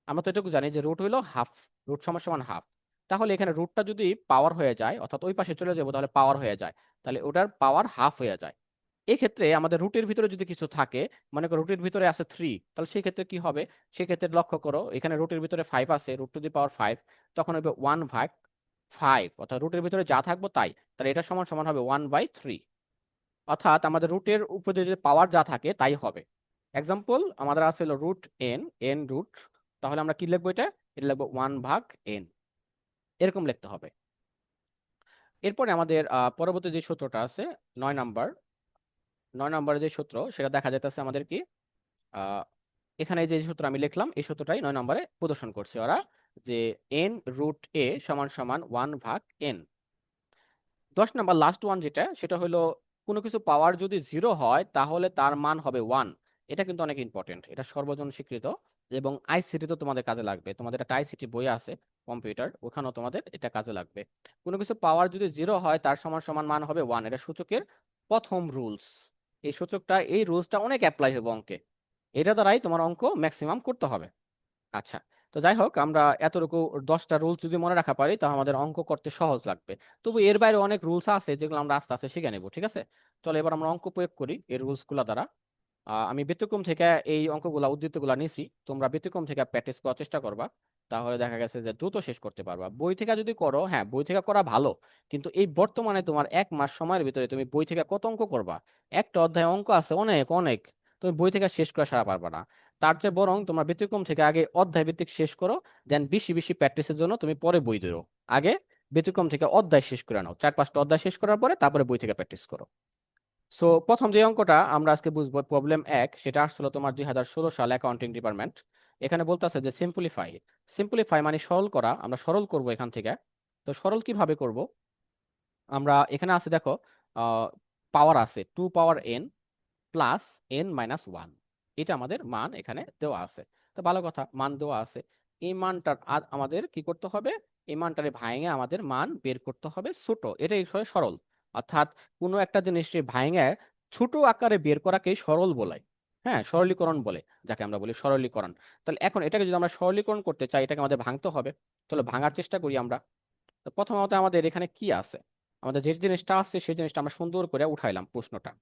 আমরা তো এটুকু জানি যে রুট হইলো হাফ, রুট সমান সমান হাফ। তাহলে এখানে রুটটা যদি পাওয়ার হয়ে যায়, অর্থাৎ ওই পাশে চলে যাবো, তাহলে পাওয়ার হয়ে যায়, তাহলে ওটার পাওয়ার হাফ হয়ে যায়। এই ক্ষেত্রে আমাদের রুটের ভিতরে যদি কিছু থাকে, মনে করো রুটের ভিতরে আছে 3, তাহলে সেই ক্ষেত্রে কি হবে? সেই ক্ষেত্রে লক্ষ্য করো এখানে রুটের ভিতরে 5 আছে, রুট টু দি পাওয়ার 5, তখন হবে 1/5, অর্থাৎ রুটের ভিতরে যা থাকবো তাই, তাহলে এটা সমান সমান হবে 1/3। অর্থাৎ আমাদের রুটের উপরে যে পাওয়ার যা থাকে তাই হবে। এক্সাম্পল আমাদের আছে হলো রুট এন, এন রুট, তাহলে আমরা কি লিখবো? এটা লিখবো 1/n, এরকম লিখতে হবে। এরপরে আমাদের পরবর্তী যে সূত্রটা আছে 9 নাম্বার, 9 নাম্বারের যে সূত্র সেটা দেখা যাইতেছে আমাদের কি, আহ, এখানে যে সূত্র আমি লিখলাম এই সূত্রটাই 9 নম্বরে প্রদর্শন করছে ওরা, যে n রুট a সমান সমান 1/n। 10 নাম্বার লাস্ট ওয়ান যেটা, সেটা হলো কোনো কিছু পাওয়ার যদি 0 হয় তাহলে তার মান হবে 1। এটা কিন্তু অনেক ইম্পর্টেন্ট, এটা সর্বজন স্বীকৃত এবং আইসিটি তো তোমাদের কাজে লাগবে, তোমাদের একটা আইসিটি বই আছে কম্পিউটার, ওখানেও তোমাদের এটা কাজে লাগবে। কোনো কিছু পাওয়ার যদি 0 হয় তার সমান সমান মান হবে 1, এটা সূচকের প্রথম রুলস। এই সূচকটা, এই রুলসটা অনেক অ্যাপ্লাই হবে অঙ্কে, এটা দ্বারাই তোমার অঙ্ক ম্যাক্সিমাম করতে হবে। আচ্ছা, তো যাই হোক, আমরা এতটুকু 10টা রুলস যদি মনে রাখা পারি তাহলে আমাদের অঙ্ক করতে সহজ লাগবে। তবু এর বাইরে অনেক রুলস আছে যেগুলো আমরা আস্তে আস্তে শিখে নেব, ঠিক আছে? চলো এবার আমরা অঙ্ক প্রয়োগ করি এই রুলস গুলা দ্বারা। আমি ব্যতিক্রম থেকে এই অঙ্কগুলা উদ্ধৃতগুলা নিছি, তোমরা ব্যতিক্রম থেকে প্র্যাকটিস করার চেষ্টা করবা, তাহলে দেখা গেছে যে দ্রুত শেষ করতে পারবা। বই থেকে যদি করো, হ্যাঁ বই থেকে করা ভালো, কিন্তু এই বর্তমানে তোমার 1 মাস সময়ের ভিতরে তুমি বই থেকে কত অঙ্ক করবা? একটা অধ্যায় অঙ্ক আছে অনেক অনেক, তুমি বই থেকে শেষ করে সারা পারবা না। তার চেয়ে বরং তোমার ব্যতিক্রম থেকে আগে অধ্যায় ভিত্তিক শেষ করো, দেন বেশি বেশি প্র্যাকটিসের জন্য তুমি পরে বই ধরো। আগে ব্যতিক্রম থেকে অধ্যায় শেষ করে নাও, 4-5টা অধ্যায় শেষ করার পরে তারপরে বই থেকে প্র্যাকটিস করো। সো প্রথম যে অঙ্কটা আমরা আজকে বুঝবো, প্রবলেম 1, সেটা আসলে তোমার 2016 সাল অ্যাকাউন্টিং ডিপার্টমেন্ট। এখানে বলতেছে যে সিম্পলিফাই। সিম্পলিফাই মানে সরল করা, আমরা সরল করব এখান থেকে। তো সরল কিভাবে করব? আমরা এখানে আছে দেখো, পাওয়ার আছে 2 পাওয়ার n প্লাস n-1, এটা আমাদের মান এখানে দেওয়া আছে। তো ভালো কথা, মান দেওয়া আছে, এই মানটার আমাদের কি করতে হবে? এই মানটারে ভাঙে আমাদের মান বের করতে হবে ছোট, এটাই হলো সরল। অর্থাৎ কোনো একটা জিনিসকে ভাঙে ছোট আকারে বের করাকেই সরল বলে, হ্যাঁ সরলীকরণ বলে, যাকে আমরা বলি সরলীকরণ। তাহলে এখন এটাকে যদি আমরা সরলীকরণ করতে চাই, এটাকে আমাদের ভাঙতে হবে। তাহলে ভাঙার চেষ্টা করি আমরা। তো প্রথমত আমাদের এখানে কি আছে, আমাদের যে জিনিসটা আছে সেই জিনিসটা আমরা সুন্দর করে উঠাইলাম প্রশ্নটা।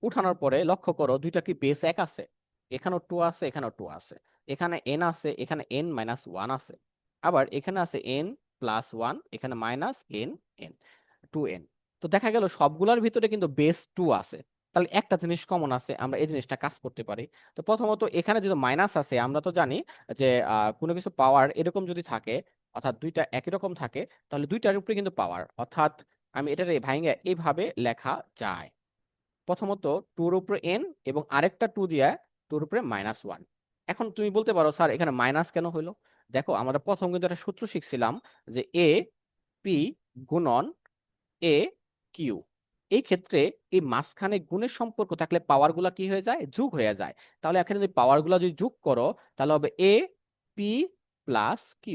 উঠানোর পরে লক্ষ্য করো দুইটা কি বেস এক আছে? এখানেও 2 আছে, এখানেও 2 আছে, এখানে n আছে, এখানে n-1 আছে, আবার এখানে আছে n+1, এখানে -n, 2n। তো দেখা গেল সবগুলোর ভিতরে কিন্তু বেস 2 আছে, তাহলে একটা জিনিস কমন আছে, আমরা এই জিনিসটা কাজ করতে পারি। তো প্রথমত এখানে যেহেতু মাইনাস আছে, আমরা তো জানি যে কোনো কিছু পাওয়ার এরকম যদি থাকে, অর্থাৎ দুইটা একই রকম থাকে, তাহলে দুইটার উপরে কিন্তু পাওয়ার, অর্থাৎ আমি এটারে ভাঙে এইভাবে লেখা যায়। প্রথমত 2 এর উপরে n এবং আরেকটা 2 দিয়া 2 এর উপরে -1। এখন তুমি বলতে পারো স্যার এখানে মাইনাস কেন হইলো? দেখো আমরা প্রথম কিন্তু একটা সূত্র শিখছিলাম যে a p গুণন a q। এই ক্ষেত্রে এই মাঝখানে গুণের সম্পর্ক থাকলে পাওয়ার গুলা কি হয়ে যায়? যোগ হয়ে যায়। তাহলে এখানে যদি পাওয়ার গুলা যদি যোগ করো তাহলে হবে a p প্লাস q।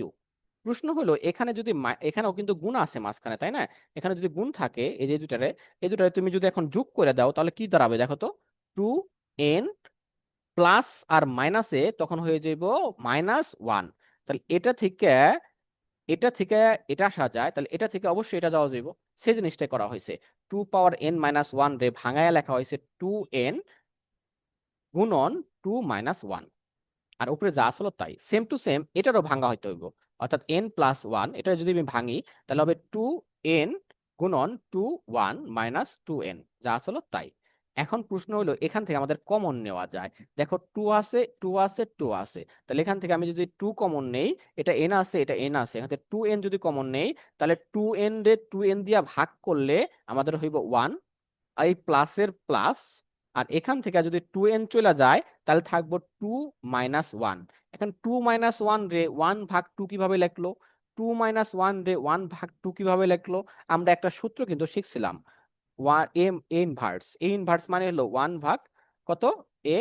প্রশ্ন হলো এখানে যদি এখানেও কিন্তু গুণ আছে মাঝখানে, তাই না? এখানে যদি গুণ থাকে এই যে দুটারে, এই দুটারে তুমি যদি এখন যোগ করে দাও তাহলে কি দাঁড়াবে দেখো তো, 2n প্লাস আর মাইনাসে তখন হয়ে যাইব -1। তাহলে এটা থেকে এটা আসা যায়, তাহলে এটা থেকে অবশ্যই এটা যাওয়া যাইব, সেই জিনিসটাই করা হয়েছে। 2 পাওয়ার n-1 রে ভাঙায়া লেখা হয়েছে 2n গুণন 2-1, আর উপরে যা আসলো তাই সেম টু সেম এটারও ভাঙা হইতে হইব, অর্থাৎ n+1 এটা যদি আমি ভাঙি তাহলে হবে 2n গুণন 2-1 যা আসলো তাই। এখন প্রশ্ন হলো এখান থেকে আমাদের কমন নেওয়া যায়। দেখো 2 আছে, 2 আছে, 2 আছে, তাহলে এখান থেকে আমি যদি 2 কমন নেই, এটা n আছে, এটা n আছে, এখান থেকে 2n যদি কমন নেই, তাহলে 2n রে 2n দিয়া ভাগ করলে আমাদের হইব 1, এই প্লাসের প্লাস, আর এখান থেকে যদি 2n চলে যায় তাহলে থাকবো 2 - 1। এখন 2 - 1 রে 1/2 কিভাবে লিখলো, 2 - 1 রে 1/2 কিভাবে লিখলো? আমরা একটা সূত্র কিন্তু শিখছিলাম, এ ইনভার্স মানে হলো 1 ভাগ কত, এ,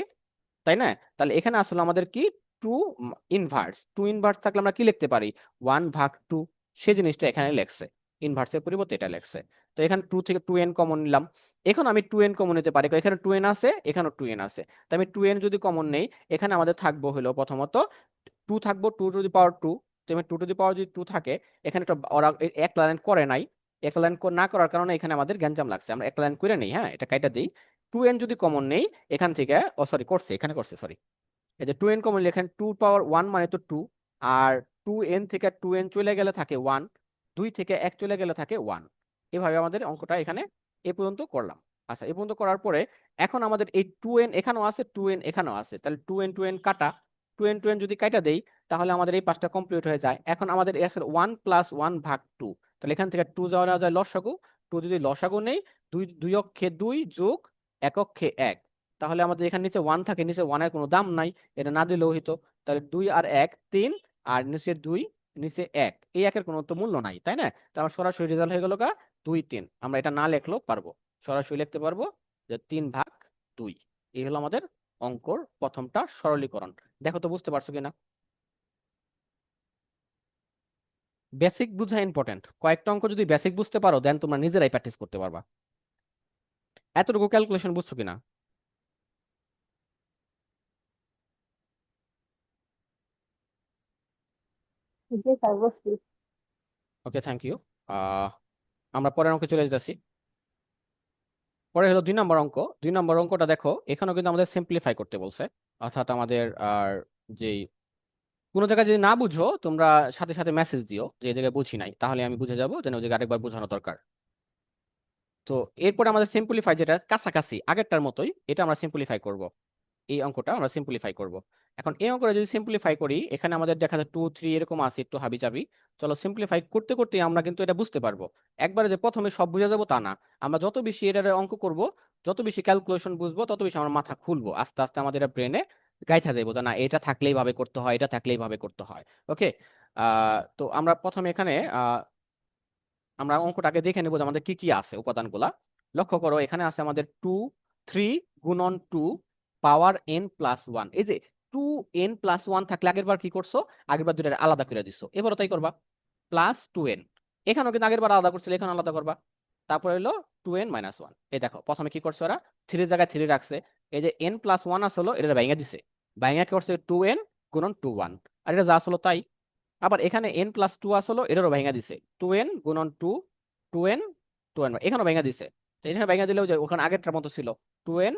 তাই না? তাহলে এখানে আসলে আমাদের কি, টু ইনভার্স থাকলে আমরা কি লিখতে পারি, 1/2। সেই জিনিসটা এখানে লেখছে, ইনভার্সের পরিবর্তে এটা লেখছে। তো এখানে 2 থেকে 2n কমন নিলাম। এখন আমি 2n কমন নিতে পারি, এখানে 2n আছে, এখানেও 2n আছে। তো আমি 2n যদি কমন নেই, এখানে আমাদের থাকবো হলো প্রথমত 2 থাকবো, 2 টু দি পাওয়ার 2। তুমি 2 টু দি পাওয়ার যদি 2 থাকে, এখানে একটা ওরা এক লাইন করে নাই, এক লাইন না করার কারণে এখানে আমাদের গ্যাঞ্জাম লাগছে। আমরা এক লাইন করে নেই, হ্যাঁ, এটা কাইটা দিই। 2n যদি কমন নেই এখান থেকে, ও সরি করছে, এখানে করছে, সরি। এই যে 2n কমন নিলে এখানে 2 পাওয়ার 1 মানে তো 2, আর 2n থেকে 2n চলে গেলে থাকে 1, 2 থেকে 1 চলে গেলে থাকে 1। এভাবে আমাদের অঙ্কটা এখানে এ পর্যন্ত করলাম। আচ্ছা, এ পর্যন্ত করার পরে এখন আমাদের এই 2n এখানেও আছে, 2n এখানেও আছে, তাহলে 2n কাটা, 2n যদি কাটা দেই তাহলে আমাদের এই পাঁচটা কমপ্লিট হয়ে যায়। এখন আমাদের আছে 1 + 1/2। তাহলে এখান থেকে 2 যাওয়া যায় লসাগু, 2 যদি লসাগু নেই, 2 2 অক্ষে 2 যোগ 1 অক্ষে 1, তাহলে আমাদের এখানে নিচে 1 থাকে, নিচে 1 এর কোনো দাম নাই, এটা না দিলেও হইতো। তাহলে 2 আর 1 3, আর নিচে 2 নিচে 1, এই একের কোনো তো মূল্য নাই, তাই না? তো আমার সরাসরি রেজাল্ট হয়ে গেল 2 3। আমরা এটা না লিখলেও পারবো, সরাসরি লিখতে পারবো যে 3/2। এই হলো আমাদের অঙ্কর প্রথমটা সরলীকরণ। দেখো তো বুঝতে পারছো কিনা? বেসিক বুঝা ইম্পর্টেন্ট। কয়েকটা অঙ্ক যদি বেসিক বুঝতে পারো দেন তোমরা নিজেরাই প্র্যাকটিস করতে পারবা। এতটুকু ক্যালকুলেশন বুঝছো কিনা?
জি স্যার, বুঝছি।
ওকে, থ্যাংক ইউ। আমরা পরের অঙ্কে চলে যেতেছি। পরে হলো 2 নম্বর অঙ্ক। 2 নম্বর অঙ্কটা দেখো, এখানেও কিন্তু আমাদের সিম্পলিফাই করতে বলছে। অর্থাৎ আমাদের আর যেই কোনো জায়গায় যদি না বুঝো তোমরা সাথে সাথে মেসেজ দিও যে এই জায়গায় বুঝি নাই, তাহলে আমি বুঝে যাবো যে না, ওই জায়গায় আরেকবার বোঝানো দরকার। তো এরপরে আমাদের সিম্পলিফাই, যেটা কাছাকাছি আগেরটার মতোই, এটা আমরা সিম্পলিফাই করব। এই অঙ্কটা আমরা সিম্পলিফাই করব। এখন এই অঙ্কটা যদি সিম্পলিফাই করি, এখানে আমাদের দেখা যায় 2 3 এরকম আছে, একটু হাবি চাবি। চলো সিম্পলিফাই করতে করতে আমরা কিন্তু এটা বুঝতে পারবো। একবারে যে প্রথমে সব বুঝে যাবো তা না, আমরা যত বেশি এটার অঙ্ক করব, যত বেশি ক্যালকুলেশন বুঝবো, তত বেশি আমার মাথা খুলবো, আস্তে আস্তে আমাদের ব্রেনে গাইথা যাবো যে না, এটা থাকলেই ভাবে করতে হয়, এটা থাকলেই ভাবে করতে হয়। ওকে। তো আমরা প্রথমে এখানে আমরা অঙ্কটাকে দেখে নেবো যে আমাদের কি কি আছে উপাদানগুলা। লক্ষ্য করো, এখানে আছে আমাদের 2 3 × 2 ⁻n + 1। এই যে 2n + 1 থাকলে আগের বার কি করছো, আগের বার দুইটা আলাদা করে দিছো, এবারও তাই করবা, +2n। এখানেও কিন্তু আগের বার আলাদা করছিল, এখানে আলাদা করবা। তারপর হলো 2n - 1। এই দেখো প্রথমে কি করছে ওরা, 3 জায়গায় 3 রাখছে। এই যে n+1 আসলো, এটা ভাঙা দিছে, ভাঙা কি করছে 2n × 2 1, আর এটা যা আসলো তাই। আবার এখানে n+2 আসলো, এটারও ভেঙে দিছে, 2n × 2, 2n 2n, এখানেও ভেঙে দিছে। তো এখানে ভেঙে দিলেও যে ওখানে আগেরটার মতো ছিল, 2n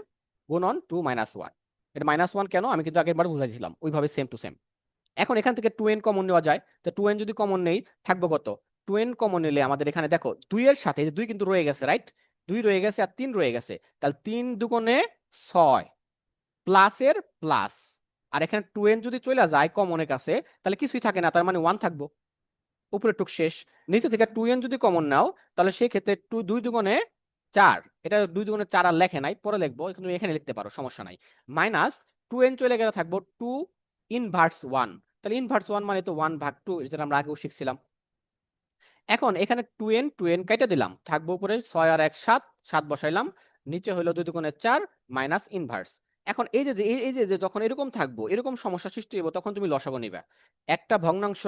× 2 - 1। এটা -1 কেন, আমি কিন্তু আগের বার বুঝাইছিলাম ওইভাবে সেম টু সেম। এখন এখান থেকে 2n কমন নেওয়া যায়, তো 2n যদি কমন নেই থাকবে কত, 2n কমন নিলে আমাদের এখানে দেখো 2 এর সাথে 2 কিন্তু রয়ে গেছে, রাইট? 2 রয়ে গেছে আর 3 রয়ে গেছে, তাহলে 3 দুগুণে 6, প্লাসের প্লাস। আর এখানে 2n যদি চলে যায় কমনের কাছে, তাহলে কিছুই থাকে না, তার মানে 1 থাকবো, উপরে টুক শেষ। নিচে থেকে 2n যদি কমন নাও, তাহলে সেই ক্ষেত্রে 2 দুগুণে 4, এটা 2 দুগুণে 4 আর লেখে নাই, পরে লিখবো, কিন্তু এখানে লিখতে পারো, সমস্যা নাই। মাইনাস 2n চলে গেলে থাকবো 2 ইনভার্স 1। তাহলে ইনভার্স 1 মানে তো 1/2, যেটা আমরা আগেও শিখছিলাম। এখন এখানে 2n কেটে দিলাম, থাকবো উপরে 6 আর 1 7, 7 বসাইলাম, নিচে হলো 2 দুগুণে 4 মাইনাস ইনভার্স। এখন এই যে যখন এরকম থাকবো, এরকম সমস্যা সৃষ্টি হবে, তখন তুমি লসাগু নিবা। একটা ভগ্নাংশ,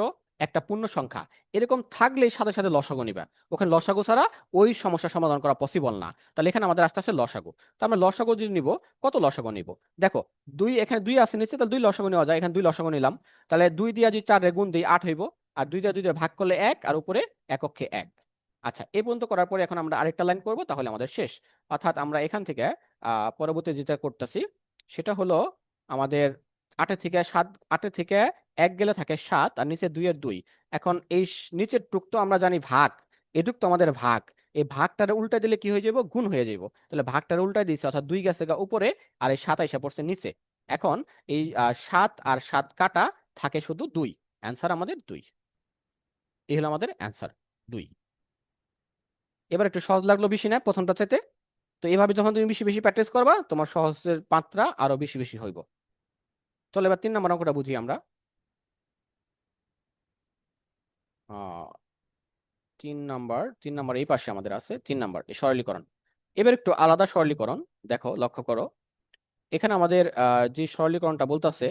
একটা পূর্ণ সংখ্যা এরকম থাকলেই সাথে সাথে লসাগু নিবা। ওখানে লসাগু ছাড়া ওই সমস্যা সমাধান করা পসিবল না। তাহলে এখানে আমাদের আস্তে আস্তে লসাগু, তো আমরা লসাগু যদি নিব, কত লসাগু নিব দেখো, 2, এখানে 2 আছে নিচে, তাহলে 2 লসাগু নেওয়া যায়, এখানে 2 লসাগু নিলাম। তাহলে 2 দিয়া যদি 4 রে গুণ দিই 8 হইব, আর 2 দিয়ে 2 দিয়ে ভাগ করলে 1, আর উপরে 1 অক্ষে 1। আচ্ছা, এই পর্যন্ত করার পরে এখন আমরা আরেকটা লাইন করব, তাহলে আমাদের শেষ। অর্থাৎ আমরা এখান থেকে পরবর্তী যেটা করতেছি সেটা হলো আমাদের 8 থেকে 1 গেলে থাকে 7, আর নিচে 2 এর 2। এখন এই নিচের টুক তো আমরা জানি ভাগ, এটুক তো আমাদের ভাগ। এই ভাগটার উল্টা দিলে কি হয়ে যাবো, গুণ হয়ে যাবো। তাহলে ভাগটার উল্টা দিয়েছে, অর্থাৎ 2 গেছে গা উপরে, আর এই 7 আইসা পড়ছে নিচে। এখন এই 7 আর 7 কাটা, থাকে শুধু 2। অ্যান্সার আমাদের 2। এই হলো আমাদের অ্যান্সার 2। এবার একটু সহজ লাগলো বেশি না প্রথমটা চাইতে? তো এইভাবে যখন তুমি বেশি বেশি প্র্যাকটিস করবা তোমার সহজের মাত্রা আরো বেশি বেশি হইব। চলো এবার 3 নম্বর অঙ্কটা বুঝি আমরা। আহ 3 নম্বর এই পাশে আমাদের আছে 3 নম্বর এই সরলীকরণ। এবার একটু আলাদা সরলীকরণ দেখো, লক্ষ্য করো। এখানে আমাদের যে সরলীকরণটা বলতেছে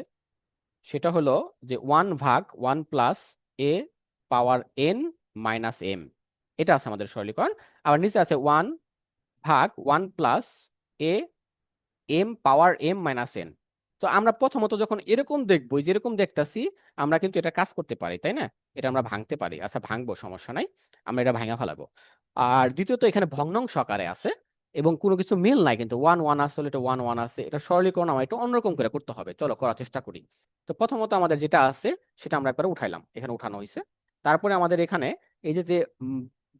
সেটা হলো যে 1/(a)(m)। এটা আছে আমাদের সরলীকরণ। আবার নিচে আছে 1/(1+a)(m)(m)-n। তো আমরা প্রথমত যখন এরকম দেখবো, যেরকম দেখতাছি, আমরা কিন্তু এটা কাজ করতে পারি, তাই না? এটা আমরা ভাঙতে পারি। আচ্ছা ভাঙবো, সমস্যা নাই, আমরা এটা ভাঙা ফেলাবো। আর দ্বিতীয়ত এখানে ভগ্নাংশ আকারে আছে এবং কোনো কিছু মিল নাই, কিন্তু ওয়ান ওয়ান আসলে এটা ওয়ান ওয়ান আছে। এটা সরলীকরণ আমার একটু অন্যরকম করে করতে হবে, চলো করার চেষ্টা করি। তো প্রথমত আমাদের যেটা আছে সেটা আমরা একবার উঠাইলাম, এখানে উঠানো হয়েছে। তারপরে আমাদের এখানে এই যে যে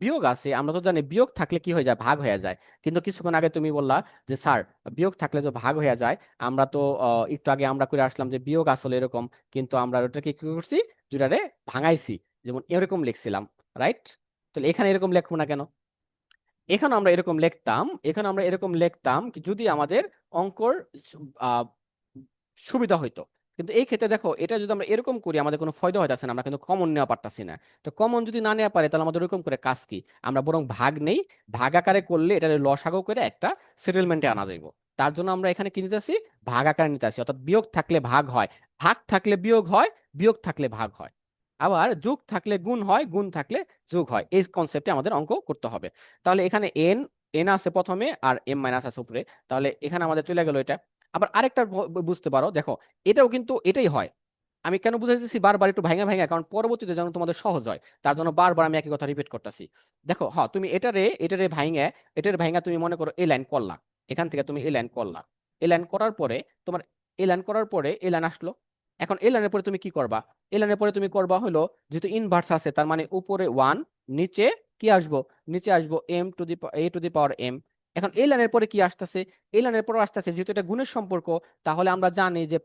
বিয়োগ আছে, আমরা তো জানি বিয়োগ থাকলে কি হয়ে যায়, ভাগ হয়ে যায়। কিন্তু কিছুক্ষণ আগে তুমি বললা যে স্যার বিয়োগ থাকলে যে ভাগ হয়ে যায়। আমরা তো একটু আগে আমরা করে আসলাম যে বিয়োগ আসলে এরকম, কিন্তু আমরা ওটাকে কি করছি, দুটারে ভাঙাইছি, যেমন এরকম লিখছিলাম, রাইট? তাহলে এখানে এরকম লিখবো না কেন? এখানে আমরা এরকম লিখতাম কি যদি আমাদের অঙ্কর আহ, সুবিধা হইতো। কিন্তু এই ক্ষেত্রে দেখো, এটা যদি আমরা এরকম করি আমাদের কোনো ফায়দা হইতাছে না, আমরা কিন্তু কমন নেওয়া পারতাছি না। তো কমন যদি না নেওয়া পারে তাহলে আমাদের এরকম করে কাজ কি, আমরা বরং ভাগ নেই। ভাগ আকারে করলে এটা লসাগু করে একটা সেটেলমেন্টে আনা যাইব। তার জন্য আমরা এখানে কি নিতেছি, ভাগ আকারে নিতেছি। অর্থাৎ বিয়োগ থাকলে ভাগ হয়, ভাগ থাকলে বিয়োগ হয়, বিয়োগ থাকলে ভাগ হয়। আবার যোগ থাকলে গুণ হয়, গুণ থাকলে যোগ হয়। এই কনসেপ্টে আমাদের অঙ্ক করতে হবে। তাহলে এখানে এন এন আছে প্রথমে আর এম মাইনাস আছে উপরে। তাহলে এখানে আমাদের চলে গেল এটা। আবার আরেকটা বুঝতে পারো, দেখো এটাও কিন্তু এটাই হয়। আমি কেন বুঝাইতেছি বারবার একটু ভাঙা ভাঙা, কারণ পরবর্তীতে যেন তোমাদের সহজ হয় তার জন্য বারবার আমি একই কথা রিপিট করতেছি। দেখো হ্যাঁ, তুমি এটারে ভাঙা তুমি মনে করো এই লাইন করলা, এখান থেকে তুমি এই লাইন করলা। এই লাইন করার পরে তোমার এই লাইন করার পরে এই লাইন আসলো। এখন এই লাইনের পরে তুমি কি করবা, এই লাইনের পরে তুমি করবা হলো, যেহেতু ইনভার্স আছে তার মানে উপরে ওয়ান, নিচে কি আসবো, নিচে আসবো a to the power m। এখন এই লাইনের পরে কি আসতেছে, এই লাইনের পরে আসতেছে, যেহেতু এটা গুণের সম্পর্ক, তাহলে আমরা জানি যে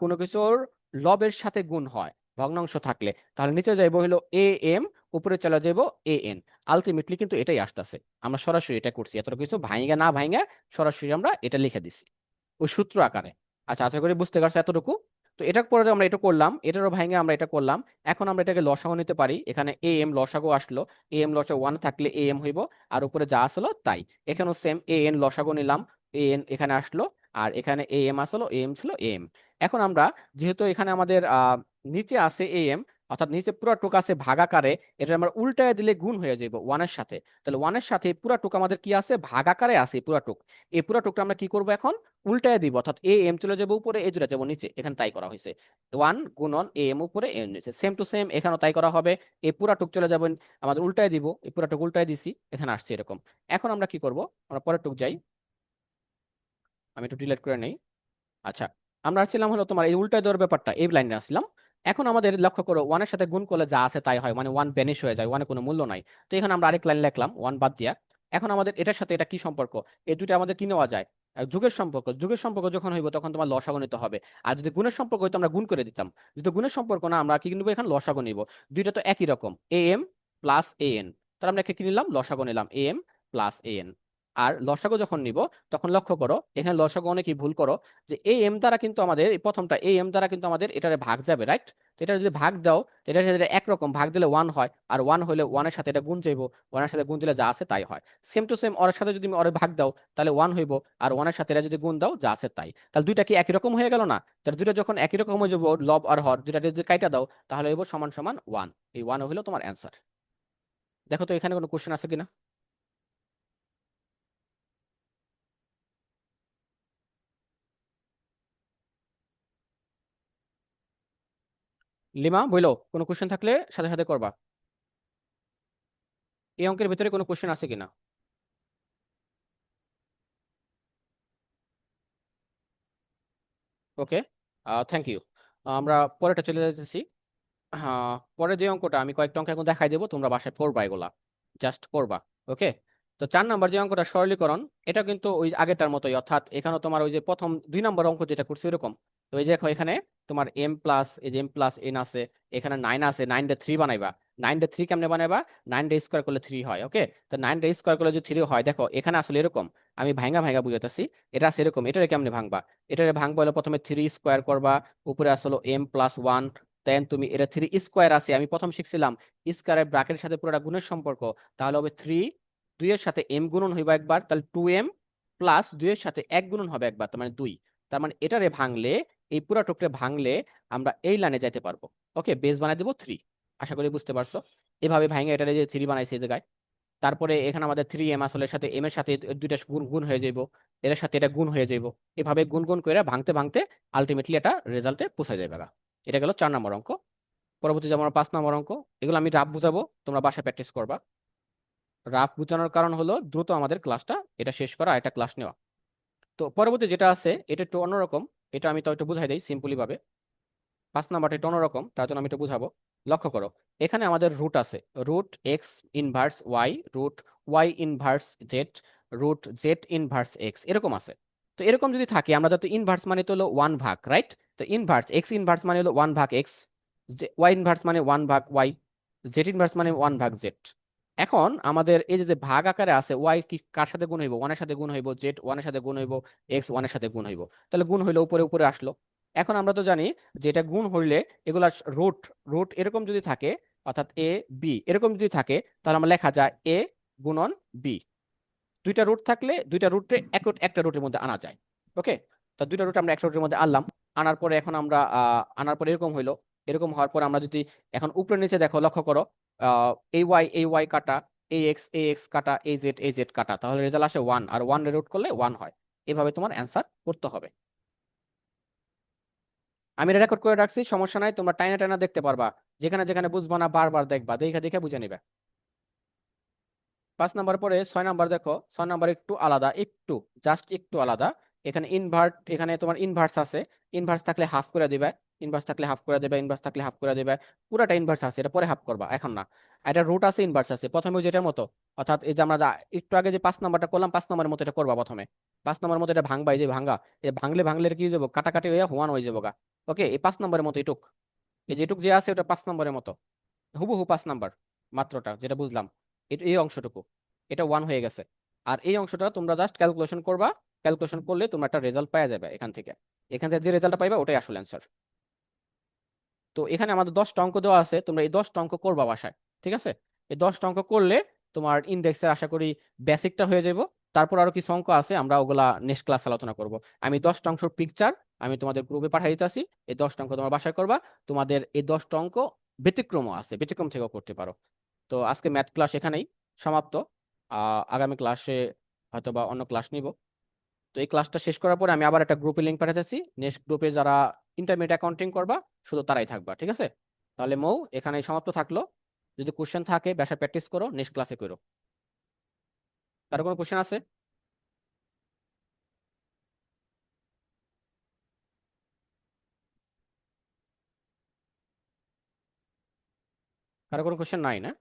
কোনো কিছুর লবের সাথে গুণ হয় ভগ্নাংশ থাকলে, তাহলে নিচে যাইবো হলো am, উপরে চলে যাইবো an। আলটিমেটলি কিন্তু এটাই আসতেছে। আমরা সরাসরি এটা করছি, এত কিছু ভাইঙ্গা না ভাইঙ্গা সরাসরি আমরা এটা লিখে দিছি ওই সূত্র আকারে। আচ্ছা, আশা করি বুঝতে পারছো এতটুকু। তো এটা পরে আমরা এটা করলাম, এটারও ভাইঙ্গা আমরা এটা করলাম। এখন আমরা এটাকে লসাগু নিতে পারি, এখানে am লসাগু আসলো। লসাগু 1 থাকলে am হইব, আর উপরে যা আসলো তাই। এখানেও সেম an লসাগু নিলাম, এখানে আসলো, আর এখানে am আসলো, ছিল am। এখন আমরা যেহেতু এখানে আমাদের নিচে আছে am, অর্থাৎ নিচে পুরো টুক আছে ভাগাকারে, এটা আমরা উল্টায় দিলে গুণ হয়ে যাইব ওয়ানের সাথে। তাহলে ওয়ানের সাথে পুরো টুক আমাদের কি আছে, ভাগাকারে আছে পুরো টুক। এই পুরো টুকটা আমরা কি করব এখন, উল্টায় দিব, অর্থাৎ am চলে যাবে উপরে, a চলে যাবে নিচে। এখানে তাই করা হয়েছে, 1 গুণন am উপরে am নিচে, সেম টু সেম এখানেও তাই করা হবে। এই পুরো টুক চলে যাবে আমাদের উল্টায় দিব, এই পুরো টুক উল্টায় দিছি, এখানে আসছে এরকম। এখন আমরা কি করব, আমরা পরের টুক যাই, আমি একটু ডিলিট করে নেই। আচ্ছা, আমরা আসছিলাম হলো তোমার এই উল্টায় দেওয়ার ব্যাপারটা, এই লাইনে আসছিলাম। এখন আমাদের লক্ষ্য করো, ওয়ানের সাথে গুণ করলে যা আছে তাই হয়, মানে ওয়ান ভ্যানিশ হয়ে যায়, ওয়ানে কোনো মূল্য নাই। তো এখানে আমরা আরেক লাইন লিখলাম ওয়ান বাদ দিয়া। এখন আমাদের এটার সাথে এটা কি সম্পর্ক, এই দুটো আমাদের কি নেওয়া যায়, যুগের সম্পর্ক। যুগের সম্পর্ক যখন হইব তখন তোমার লসাগু নিতে হবে। আর যদি গুণের সম্পর্ক হইতো আমরা গুণ করে দিতাম, যদি গুণের সম্পর্ক না আমরা কি নিব, এখানে লসাগু নিব। দুইটা তো একই রকম, am প্লাস an। তাহলে আমরা কি নিলাম, লসাগু নিলাম am প্লাস an। আর লসাগু যখন নিব তখন লক্ষ্য করো, এখানে লসাগু অনেকেই ভুল করো, যে এই এম দ্বারা কিন্তু আমাদের এই প্রথমটা এই এম দ্বারা কিন্তু আমাদের এটারে ভাগ যাবে, রাইট? তো এটা যদি ভাগ দাও, তো এটার সাথে এটা একরকম, ভাগ দিলে ওয়ান হয়, আর ওয়ান হলে ওয়ানের সাথে এটা গুণ যাইব, ওয়ানের সাথে গুণ দিলে যা আছে তাই হয়। সেম টু সেম ওর সাথে যদি তুমি ওরে ভাগ দাও তাহলে ওয়ান হইব, আর ওয়ানের সাথে এটা যদি গুণ দাও যা আছে তাই, তাহলে দুইটা কি একই রকম হয়ে গেল না? তাহলে দুইটা যখন একই রকম হয়ে যাবো, লব আর হর দুইটা যদি কাইটা দাও তাহলে হইব সমান সমান ওয়ান। এই ওয়ান হইলো তোমার অ্যান্সার। দেখো তো এখানে কোনো কোশ্চেন আছে কিনা। লিমা বইলো, কোনো কোশ্চেন থাকলে সাথে সাথে করবা। এই অঙ্কের ভিতরে কোনো কোশ্চেন আছে কিনা। ওকে, থ্যাংক ইউ। আমরা পরেরটা চলে যাচ্ছি। পরে যে অঙ্কটা আমি কয়েকটা অঙ্ক এখন দেখাই দেবো, তোমরা বাসায় করবা, এগুলা জাস্ট করবা। ওকে। তো 4 নম্বর যে অঙ্কটা সরলীকরণ, এটা কিন্তু ওই আগেরটার মতোই, অর্থাৎ এখানে তোমার ওই যে প্রথম 2 নম্বর অঙ্ক যেটা করছি এরকম। তো এই যে দেখো এখানে তোমার m প্লাস, এই যে m প্লাস n আছে, এখানে 9 আছে, 9 রে 3 বানাইবা। 9 রে 3 কেমনে বানাবা? 9 রে স্কোয়ার করলে 3 হয়। ওকে, তো 9 রে স্কোয়ার করলে যদি 3 হয়, দেখো এখানে আসলে এরকম, আমি ভাঙা ভাঙা বুঝাতেছি। এটা আছে এরকম, এটারে কেমনে ভাঙবা? এটারে ভাঙবা হলো প্রথমে 3 স্কোয়ার করবা, উপরে আসলো m+1, দেন তুমি এটা 3 স্কোয়ার আছে, আমি প্রথম শিখছিলাম স্কোয়ারের ব্র্যাকেটের সাথে পুরোটা গুণের সম্পর্ক, তাহলে হবে 3, 2 এর সাথে m গুণন হইবা একবার, তাহলে 2m প্লাস 2 এর সাথে 1 গুণন হবে একবার, তার মানে 2। তার মানে এটারে ভাঙলে, এই পুরো টুকরে ভাঙলে আমরা এই লাইনে যাইতে পারবো। ওকে, বেস বানাই দেবো 3। আশা করি বুঝতে পারছো। এভাবে ভাঙে এটারে যে 3 বানাইছে এই জায়গায়। তারপরে এখানে আমাদের 3m আসলে সাথে m এর সাথে দুইটা গুণ গুণ হয়ে যাইব, এর সাথে এটা গুণ হয়ে যাইব। এভাবে গুণ গুণ করে ভাঙতে ভাঙতে আলটিমেটলি এটা রেজাল্টে পৌঁছে যাবে গা। এটা গেল 4 নম্বর অঙ্ক। পরবর্তী যেমন 5 নম্বর অঙ্ক, এগুলো আমি রাফ বুঝাবো, তোমরা বাসায় প্র্যাকটিস করবা। রাফ বুঝানোর কারণ হলো দ্রুত আমাদের ক্লাসটা এটা শেষ করা, এটা ক্লাস নেওয়া। তো পরবর্তী যেটা আছে এটা একটু অন্যরকম, এটা আমি তো একটু বুঝাই দিই সিম্পলি ভাবে। 5 নাম্বারটা একটু অন্যরকম, তার জন্য আমি একটু বুঝাবো। লক্ষ্য করো, এখানে আমাদের রুট আছে, root x inverse y, root y inverse z, root z inverse x, এরকম আছে। তো এরকম যদি থাকে, আমরা যাতে ইনভার্স মানে তো হলো 1 ভাগ, রাইট? তো ইনভার্স এক্স ইনভার্স মানে হলো 1 ভাগ এক্স, ওয়াই ইনভার্স মানে 1 ভাগ ওয়াই, জেড ইনভার্স মানে 1 ভাগ জেড। এখন আমাদের এই যে যে ভাগ আকারে আছে, ওয়াই কি কার সাথে গুণ হইব? 1 এর সাথে গুণ হইব, জেড 1 এর সাথে গুণ হইব, এক্স 1 এর সাথে গুণ হইব। তাহলে গুণ হইলো উপরে উপরে আসলো। এখন আমরা তো জানি যে এটা গুণ হইলে এগুলা রুট, রুট এরকম যদি থাকে, অর্থাৎ এ বি এরকম যদি থাকে, তাহলে আমরা লেখা যায় এ গুণন বি। দুইটা রুট থাকলে দুইটা রুটে একটা রুটের মধ্যে আনা যায়। ওকে, তো দুইটা রুট আমরা একটা রুটের মধ্যে আনলাম। আনার পরে এখন আমরা আনার পরে এরকম হইলো। এরকম হওয়ার পরে আমরা যদি এখন উপরে নিচে দেখো, লক্ষ্য করো, এই ওয়াই কাটা, এ এক্স কাটা, এই জেড কাটা, তাহলে রেজাল্ট আসে 1, আর 1 এর রুট করলে 1 হয়। এভাবে তোমার অ্যান্সার করতে হবে। আমি রেকর্ড করে রাখছি, সমস্যা নাই, তোমরা টাইনা টাইনা দেখতে পারবা। যেখানে যেখানে বুঝবা না বারবার দেখবা, দেখে দেখে বুঝে নিবে। 5 নাম্বার পরে 6 নাম্বার দেখো, 6 নাম্বার একটু আলাদা, একটু জাস্ট একটু আলাদা। এখানে ইনভার্ট, এখানে তোমার ইনভার্স আছে, ইনভার্স থাকলে হাফ করে দিবে, ইনভার্স থাকলে হাফ করে দিবে, ইনভার্স থাকলে হাফ করে দিবে। পুরাটা ইনভার্স আছে, এটা পরে হাফ করবা, এখন না। আর এটা রুট আছে, ইনভার্স আছে, প্রথমে যেটার মতো, অর্থাৎ এই যে আমরা একটু আগে যে 5 নাম্বারটা করলাম, 5 নাম্বারের মতো এটা করবা প্রথমে। 5 নাম্বারের মতো এটা ভাঙবা, এই যে ভাঙা, এই ভাঙলে ভাঙলে এটা কি হয়ে যাবো, কাটাকাটি হয়ে হোয়ান হয়ে যাবো গা। ওকে, এই 5 নাম্বারের মতো এটুক, এই যেটুক যে আছে ওটা 5 নম্বরের মতো, হুবহু 5 নাম্বার, মাত্রটা যেটা বুঝলাম, এই অংশটুকু, এটা 1 হয়ে গেছে। আর এই অংশটা তোমরা জাস্ট ক্যালকুলেশন করবা, ক্যালকুলেশন করলে তোমরা একটা রেজাল্ট পাওয়া যাবে এখান থেকে। এখান থেকে যে রেজাল্টটা পাইবা ওটাই আসল অ্যান্সার। তো এখানে আমাদের 10টা অঙ্ক দেওয়া আছে, তোমরা এই 10টা অঙ্ক করবা বাসায়। ঠিক আছে, এই 10টা অঙ্ক করলে তোমার ইন্ডেক্সের আশা করি বেসিকটা হয়ে যাবো। তারপর আরো কিছু অঙ্ক আছে, আমরা ওগুলা নেক্সট ক্লাস আলোচনা করব। আমি 10টা অঙ্কের পিকচার আমি তোমাদের গ্রুপে পাঠিয়ে দিতেছি, এই 10টা অঙ্ক তোমার বাসায় করবা। তোমাদের এই 10টা অঙ্ক ব্যতিক্রমও আছে, ব্যতিক্রম থেকেও করতে পারো। তো আজকে ম্যাথ ক্লাস এখানেই সমাপ্ত। আগামী ক্লাসে হয়তো বা অন্য ক্লাস নিব। তো এই ক্লাসটা শেষ করার পরে আমি আবার একটা গ্রুপে লিঙ্ক পাঠাতেছি, নেক্সট গ্রুপে যারা ইন্টারমিডিয়েট অ্যাকাউন্টিং করবা শুধু তারাই থাকবা। ঠিক আছে, তাহলে মৌ এখানেই সমাপ্ত থাকলো। যদি কোশ্চেন থাকে বাসায় প্র্যাকটিস করো, নেক্সট ক্লাসে করো। কারো কোনো কোশ্চেন আছে? কারো কোনো কোশ্চেন নাই না?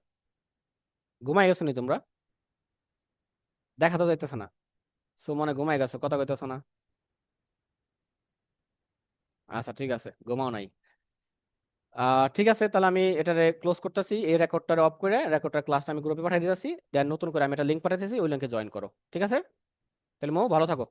ঘুমাই গেছো নি তোমরা? দেখা তো যাইতেছে না, সো মনে হয় ঘুমাই গেছো, কথা কইতেছো না। আচ্ছা ঠিক আছে, ঘুমাও নাই। ঠিক আছে, তাহলে আমি এটারে ক্লোজ করতেছি, এই রেকর্ডটা অফ করে রেকর্ডটার ক্লাসটা আমি গ্রুপে পাঠিয়ে দিতেছি, দেন নতুন করে আমি একটা লিঙ্ক পাঠাইতেছি, ওই লিঙ্কে জয়েন করো। ঠিক আছে, তাহলে মৌ ভালো থাকো।